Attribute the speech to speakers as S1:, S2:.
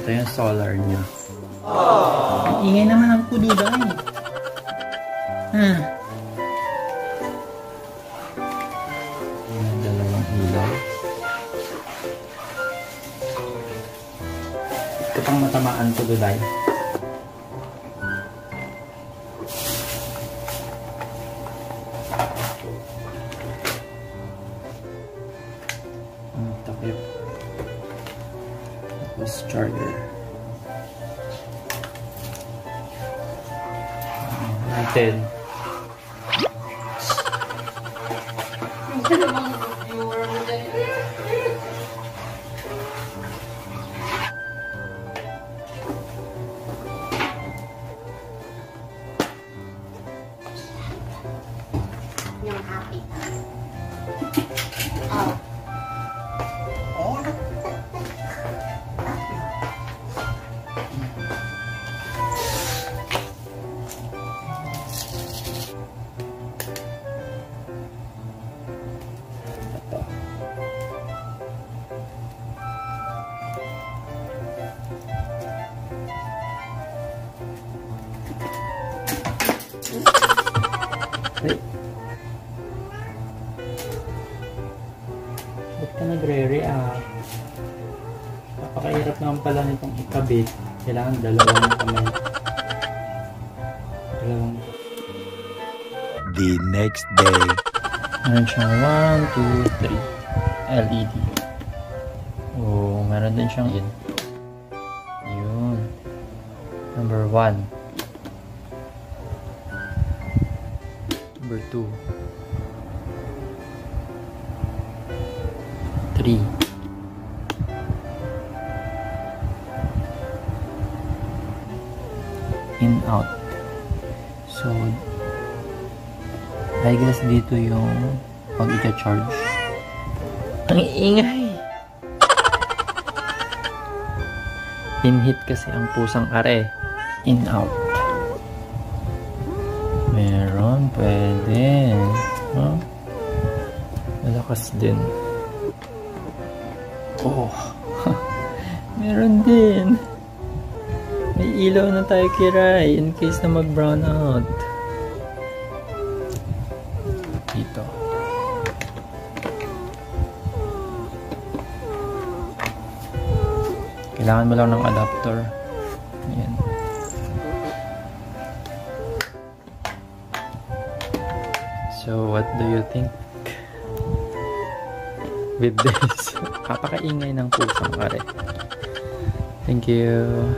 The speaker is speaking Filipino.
S1: Ito yung solar niya. Ingay naman ang kududay. Dalawang ilaw. Ito pang matamaan kududay. Takip. Tapos charger. Natin.
S2: Yung happy. Oh.
S1: Ba't ka nagre-react? Napakahirap naman pala nitong ikabit. Kailangan dalawang kamay.
S3: The next day.
S1: Meron siyang 1, 2, 3 LED. Oh, meron din siyang yun. Number 1. Number 2. 3. In, out. So, I guess dito yung pag i-charge. Ang ingay! In-hit kasi ang pusang are. In, out. Meron, pwede. Huh? Malakas din. Oh, meron din. May ilaw na tayo kiray in case na mag-brown out. Dito. Kailangan mo lang ng adapter. Ayan. So, what do you think with this? Kapakaingay ng pusang are. Thank you.